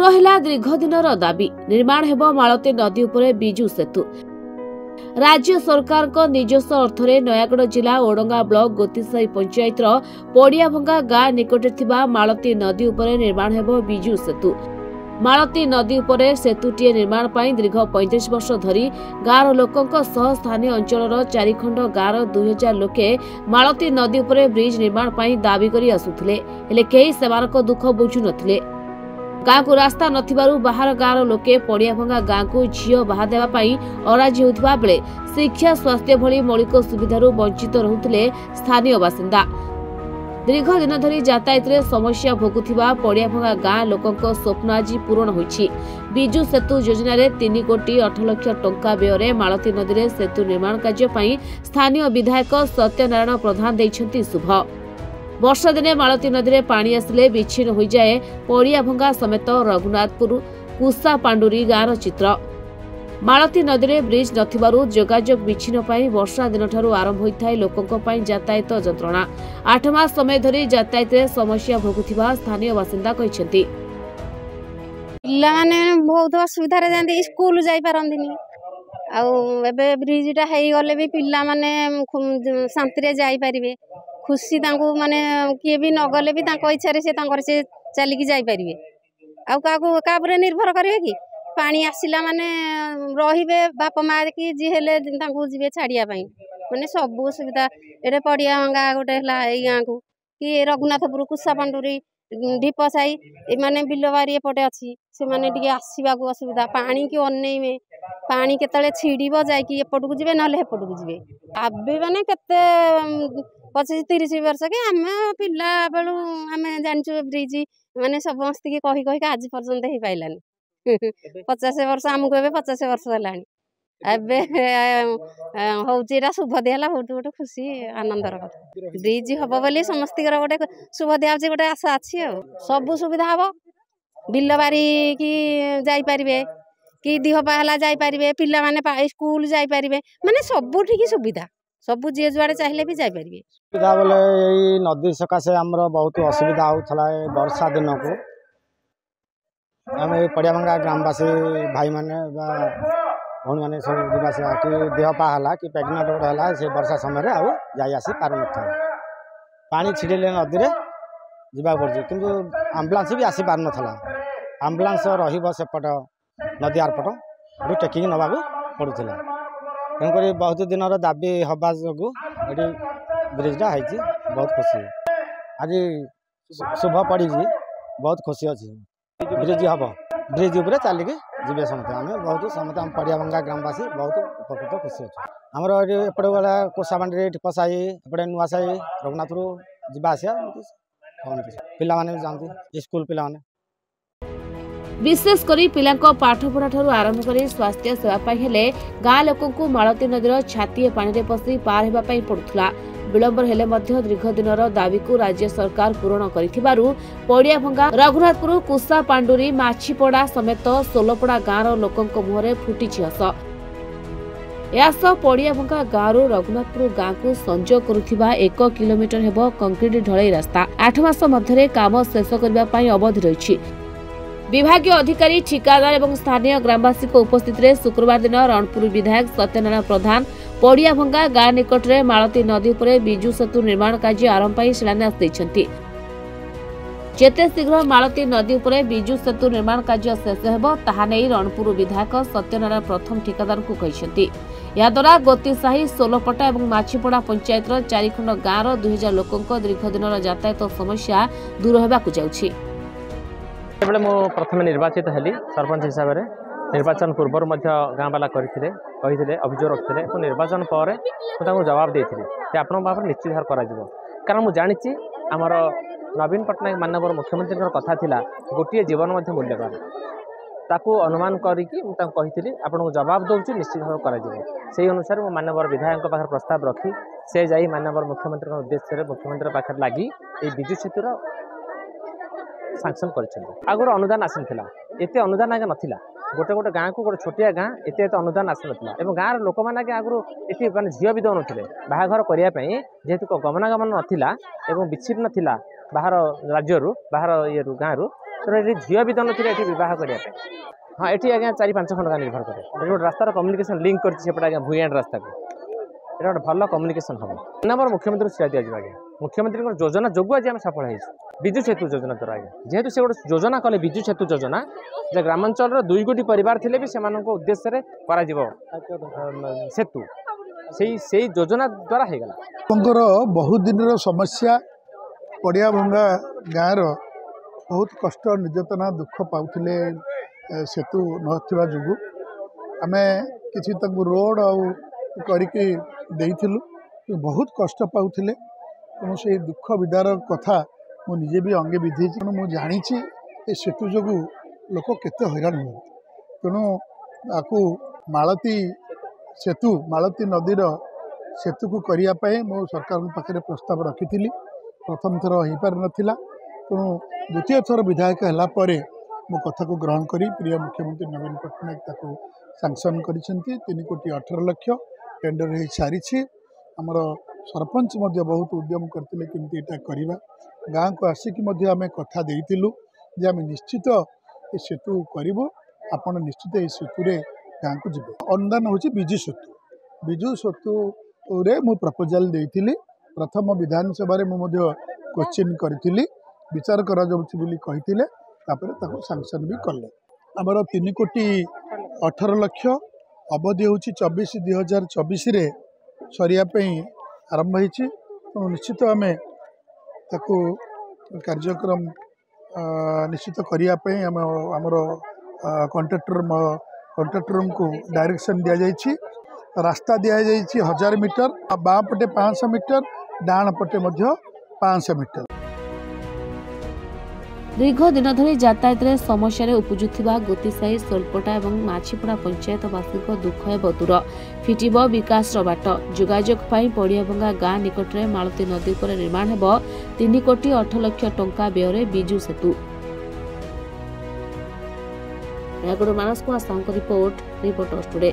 दूर है दीर्घ दिनर दाबी निर्माण हेब मालती नदी उपरे बिजु सेतु। राज्य सरकार को निजस्व अर्थरे नयागढ़ जिला ओडंगा ब्लॉक गोतीसाई पंचायत पड़ियाभंगा गाँ निकटे थिबा मालती नदी उपरे निर्माण हेब बिजु सेतु। मालती नदी उपरे सेतुटीए निर्माण पाई दीर्घ 35 वर्ष धरी गाँव लोकों सह स्थानीय अंचल 4 खंड गाँव 2000 लोके मालती नदी उपरे ब्रिज निर्माण पाई दाबी करी आसुथिले, हेले केही सेमानक दुख बुझु नथिले। गाँ को रास्ता नथिबारु बाहर गाँव लोके पड़ियाभंगा गाँ को झील बाहा देवा पाई अराजी होथिबा बेले शिक्षा स्वास्थ्य भली मौलिक सुविधारू वंचित रहुथिले स्थानीय बासिंदा। दीर्घ दिन धरी यातायात समस्या भोगुथिबा पड़ियाभंगा गाँ लोकों स्वप्न आज पूरण होइछि। बिजु सेतु योजना रे 3 कोटी 8 लाख टंका व्यय मालती नदी रे सेतु निर्माण कार्य पाई स्थानीय विधायक सत्यनारायण प्रधान दैछंती शुभ। वर्षा दिने मालती नदी रे पानी आसिले विच्छिन्न हो जाए पड़ियाभंगा समेत रघुनाथपुर कुसा पांडुरी गाँव चित्र। मालती नदी रे ब्रिज नथिबारु जोगाजोग विच्छिन्न पाई वर्षा दिन ठारू आरंभ होइथाय लोकंक पाई यातायात जंत्रणा। 8 मास समय धरी यातायात रे समस्या भोगुथिबा स्थानीय बासिंदा कहिसेंती। पिला माने बहुत असुविधा रे जांदी स्कूल जाई पारंदिनी आउ एबे ब्रिज टा हेई गले भी पिला माने शांति रे जाई परिबे। खुशी तांको माने किए भी न गले भी तांको इच्छा रे से चली की जाई परिबे। आउ का परे निर्भर करिवे कि पानी आसिला माने रहिबे बाप मार की जी हेले तांको जिवे छाड़िया पई माने सब सुविधा एडे पड़ियाभंगा गोटे हला एई गाँ को कि रघुनाथपुर कुसा पांडुरी ढीप साई ए माने बिलवारी एपटे अछि से माने टिके आसीबा को असुविधा पानी की अनैमे पानी केतले छिड़ीबो जाय कि एपट को जिवे नले हेपट को जिवे। आबे माने केते 25-30 वर्ष के आमे पिला बेलू आमे जानचु ब्रिज माने समस्त की कही कही आज पर्यंत हे पाइलानी 50 वर्ष आमको एबे 50 वर्ष हलानी एबे होउची एटा शुभ दियाला बहुत गोटे खुशी आनंदर कथा। ब्रिज हबो बोली समस्त गोटे शुभ दिया गोटे आशा अछि। सब सुविधा हबो बिलबारी की जाई परिबे कि दिहपा हला जाई परिबे पिला माने स्कूल जाई परिबे माने सब ठीक सुविधा सब जे जुआड़े चाहिए भी जाई परिबे। सुविधा बोले यही नदी सकाशे आमर बहुत असुविधा होता है वर्षा दिन को आम पड़ियाभंगा ग्रामवासी भाई माने भौणी मैंने सब जावासिया कि देह पाला कि प्रेगनेंट गोटे है से वर्षा समय आउ जासी पार न था पानी छिड़े नदी में जावाक पड़े कि आम्बुलांस भी आसी पार नाला आम्बुलांस रपट नदी आरपट टेकिंग नवा पड़ूला तेणुक बहुत दिन दाबी हवा जो ये ब्रिजटा है बहुत खुशी आज शुभ पड़ी बहुत खुशी अच्छी ब्रिज हम ब्रिज उपर चलिकी जी समझते आम बहुत समझते आम पड़ियाभंगा ग्रामवासी बहुत उपकृत खुशी अच्छे आमर एपटे गला कोसाबाणी टिपसाई एपटे नुआसाई रघुनाथपुर जावासिया पिला माने जाती स्कूल पिला माने विशेषकर पिलांको पाठ पढ़ा ठारू आरंभ कर स्वास्थ्य सेवा पाई हेले गाँ लोकंकु मालती नदीर छातीए पानी रे पसी पार हेबा पाई पड़ुथला। विलंबर हेले मध्य दीर्घ दिनर दाबी को राज्य सरकार पूरण करिथिबारु पड़ियाभंगा रघुनाथपुर कुसा पांडुरी माछीपड़ा समेत सोलपड़ा गाँव लोकंक मुहरे फुटिछि हस। यास पड़ियाभंगा गाँव रघुनाथपुर गाँ को संजोग करुथिबा 1 किलोमीटर हेबो कंक्रीट ढलई रास्ता 8 मास मध्यरे काम शेष करबा पाई अवधि रहिछि। विभागीय अधिकारी ठिकादार एवं स्थानीय ग्रामवासी उपस्थित रे शुक्रवार दिन रणपुर विधायक सत्यनारायण प्रधान पड़ियाभंगा गाँ निकट में मालती नदी उपरे बिजु सेतु निर्माण कार्य आरंभ पाई शिलान्यास दैछंती। जेते शीघ्र मालती नदी उपरे बिजु सेतु निर्माण कार्य शेष हेबो ताहा नै रणपुर विधायक सत्यनारायण प्रथम ठिकादार को कहिसेंती। या द्वारा गोतीसाही सोलपटा और माछीपड़ा पंचायत 4 खंड गाँव 2000 लोकंक दीर्घ दिनर यातायात समस्या दूर होबाकु जाउछि। मो प्रथम निर्वाचित हेली सरपंच हिसाब से निर्वाचन पूर्व गाँवाला कही अभियोग रखते निर्वाचन पर मुझे जवाब देती आपण भाव निश्चित भाव कर कारण मुझे जानी आमर नवीन पट्टनायक माननीय मुख्यमंत्री कथा थिला गोटे जीवन मूल्यवान ताकू अनुमान करी आपको जवाब दूसरी निश्चित भाव कर अनुसार मो माननीय विधायक पाखे प्रस्ताव रखी से जाई माननीय मुख्यमंत्री उद्देश्य मुख्यमंत्री पाखे लगी बिजु सेतुर सांक्शन कर अनुदान आसाला एत अनुदान आगे नाला गोटे गोटे गाँव को गोटे छोटिया गाँ एत अनुदान आसाना गाँव लोक मैंने आगु ये मानते झील भी दौन बाहाघर करने जेहेतु गमनागमन नाला विच्छिन्न थिला बाहर राज्य बाहर ये गाँव तेणु ये झील भी दौन थे ये बह करने हाँ ये आज्ञा 4-5 खंड गाँव निर्भर कै गोटे रास्तार कम्युनिकेशन लिंक कर आज्ञा भूईआंड रास्ता को ये गोटे भल कम्युनिकेशन हम नंबर मुख्यमंत्री शिक्षा दिज्व आज्ञा मुख्यमंत्री योजना जो आज आम सफल हो विजु सेतु योजना द्वारा आज्ञा जेहेतु से गोटे योजना कले विजु सेतु योजना जे ग्रामांचल 2 कोटी परिवार थे भी से उद्देश्य सेतु से योजना द्वारा हो गला बहुत दिन समस्या पड़िया भंगा गाँव बहुत कष्ट निर्यातना दुख पाउथिले सेतु नथिबा जुगु आमे किछि तक रोड करके देइथिलु बहुत कष्ट पाउथिले तेणु से दुख विदार कथा मु निजे भी अंगे विधि मु जानी ए सेतु जोगु लोक केते हैरान हो तेणु आकु मालती सेतु मालती नदीर सेतु को करिया पय मो सरकार पाखे प्रस्ताव रखी प्रथम थर हो पार नथिला तेणु द्वितीय थर विधायक हला परे मो कथा को ग्रहण करी प्रिय मुख्यमंत्री नवीन पट्टनायक ताको सांक्शन करिसेंती 3 कोटी 18 लाख टेंडर हो सारी आमर सरपंच मध्य बहुत उद्यम करते किंतु एटा करवा गाँव को आसिक आम कथा देइतिलु जे आम निश्चित ए सेतु करूँ आपण निश्चित ए सेतु गाँव को जीव अनुदान हूँ विजु सेतु रे मु प्रपोजाल देइतिली प्रथम विधानसभा क्वेश्चन करी विचार करा जाउछि बोली कहिथिले तापरे ताको सैंक्शन भी कले आमर 3 कोटी 18 लाख अवधि हूँ 24/2024 रे सरिया आरंभ होती तो निश्चित आम ताको कार्यक्रम निश्चित करने आमर कंट्राक्टर को डायरेक्शन दि जाइए रास्ता दि जाइए 1000 मीटर बाँ पटे 500 मीटर डाण पटे 500 मीटर दीर्घ दिन धरी यातायात समस्या उपजुवा गोतीसाई सोलपटा और माछीपड़ा पंचायतवासी दुख हेब दूर फिटिब विकास बाट जोगाजोग पड़ियाभंगा गाँ निकट में मालती नदी पर निर्माण हेब 3 कोटी 8 लाख टंका व्यय विजु सेतु। Manas Kumar Sahu report Reporters today.